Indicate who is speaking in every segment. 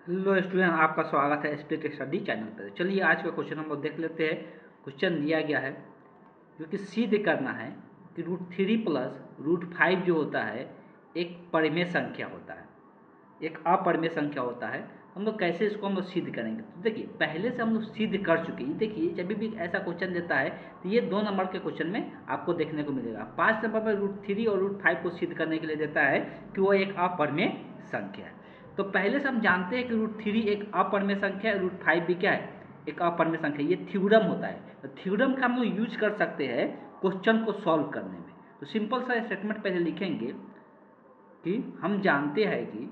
Speaker 1: Hello student, आपका स्वागत है स्प्लिट स्टडी चैनल पर। चलिए आज का क्वेश्चन हम लोग देख लेते हैं। क्वेश्चन दिया गया है जो कि सिद्ध करना है कि √3 प्लस √5 जो होता है एक परिमेय संख्या होता है, एक अपरिमेय संख्या होता है। हम लोग कैसे इसको हम लोग सिद्ध करेंगे? तो देखिए, पहले से हम लोग सिद्ध कर चुके हैं। देखिए, जब भी ऐसा क्वेश्चन देता है तो ये 2 नंबर के क्वेश्चन में आपको देखने को मिलेगा। 5 नंबर पर √3 और √5 को सिद्ध करने के लिए देता है कि वो एक अपरिमेय संख्या है। तो पहले से हम जानते हैं कि √3 एक अपरिमेय संख्या है, √5 भी क्या है, एक अपरिमेय संख्या। ये थ्योरम होता है। तो थ्योरम का हम लोग यूज कर सकते हैं क्वेश्चन को सॉल्व करने में। तो सिंपल सा स्टेटमेंट पहले लिखेंगे कि हम जानते हैं कि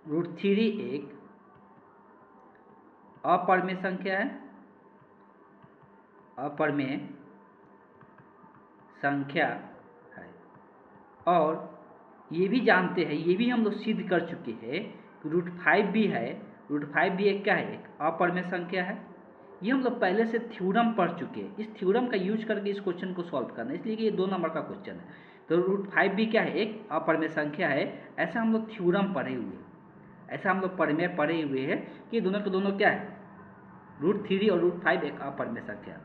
Speaker 1: √3 एक अपरिमेय संख्या है, अपरिमेय संख्या है। और ये भी जानते हैं, ये भी हम लोग सिद्ध कर चुके हैं कि √5 भी है। √5 भी एक क्या है, एक अपरिमेय संख्या है। ये हम लोग पहले से थ्योरम पढ़ चुके हैं। इस थ्योरम का यूज करके इस क्वेश्चन को सॉल्व करना है, इसलिए कि ये 2 नंबर का क्वेश्चन है। तो √5 भी क्या है, एक अपरिमेय संख्या है। ऐसा हम लोग थ्योरम पढ़े हुए हैं, ऐसा हम लोग परिमेय पढ़े हुए हैं कि दोनों के दोनों क्या है, √3 और √5 एक अपरिमेय संख्या।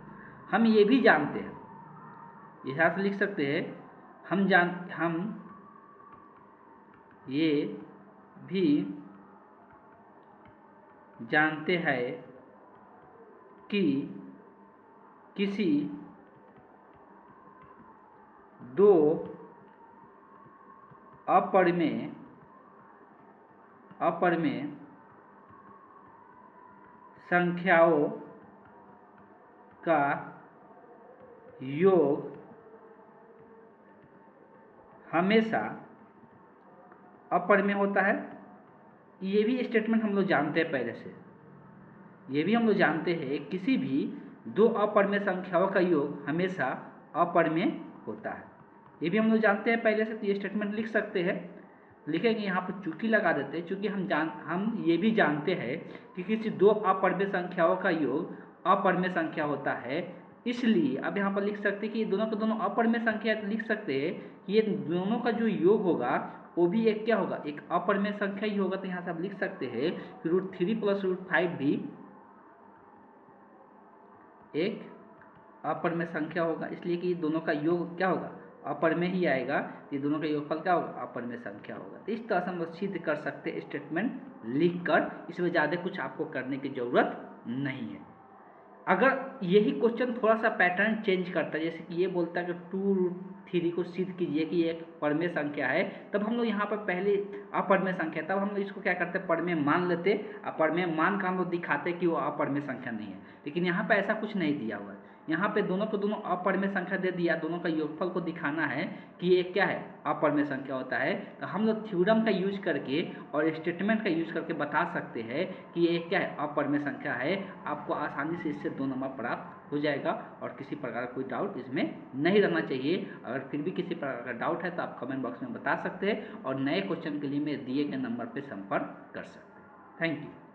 Speaker 1: हम ये भी जानते हैं, यहाँ से लिख सकते हैं, हम ये भी जानते हैं कि किसी 2 अपरिमेय संख्याओं का योग हमेशा अपरिमेय होता है। ये भी स्टेटमेंट हम लोग जानते हैं पहले से। ये भी हम लोग जानते हैं किसी भी 2 अपरिमेय संख्याओं का योग हमेशा अपरिमेय होता है। ये भी हम लोग जानते हैं पहले से। तो ये स्टेटमेंट लिख सकते हैं, लिखेंगे यहाँ पर चूंकि लगा देते हैं, चूंकि हम ये भी जानते हैं कि किसी 2 अपरिमेय संख्याओं का योग अपरिमेय संख्या होता है। इसलिए अब यहाँ पर लिख सकते हैं कि ये दोनों के दोनों अपरिमेय संख्या है। तो लिख सकते हैं कि ये दोनों का जो योग होगा वो भी एक क्या होगा, एक अपरिमेय संख्या ही होगा। तो यहाँ से आप लिख सकते हैं कि √3 प्लस √5 भी एक अपरिमेय संख्या होगा, इसलिए कि दोनों का योग क्या होगा, अपरिमेय ही आएगा। ये दोनों का योगफल क्या होगा, अपरिमेय संख्या होगा। तो इस तरह से हम लोग सिद्ध कर सकते हैं स्टेटमेंट लिखकर। इसमें ज़्यादा कुछ आपको करने की जरूरत नहीं है। अगर यही क्वेश्चन थोड़ा सा पैटर्न चेंज करता है, जैसे कि ये बोलता है कि 2√3 को सिद्ध कीजिए कि ये एक परिमेय संख्या है, तब हम लोग यहाँ पर पहले अपरिमेय संख्या, तब हम लोग इसको क्या करते हैं, परिमेय मान लेते। परिमेय मान का हम लोग दिखाते कि वो अपरिमेय संख्या नहीं है। लेकिन यहाँ पर ऐसा कुछ नहीं दिया हुआ है। यहाँ पे दोनों को दोनों अपरिमेय संख्या दे दिया, दोनों का योगफल को दिखाना है कि ये क्या है, अपरिमेय संख्या होता है। तो हम लोग थ्योरम का यूज करके और स्टेटमेंट का यूज करके बता सकते हैं कि ये क्या है, अपरिमेय संख्या है। आपको आसानी से इससे 2 नंबर प्राप्त हो जाएगा और किसी प्रकार का कोई डाउट इसमें नहीं रहना चाहिए। अगर फिर भी किसी प्रकार का डाउट है तो आप कमेंट बॉक्स में बता सकते हैं और नए क्वेश्चन के लिए मेरे दिए गए नंबर पर संपर्क कर सकते हैं। Thank you.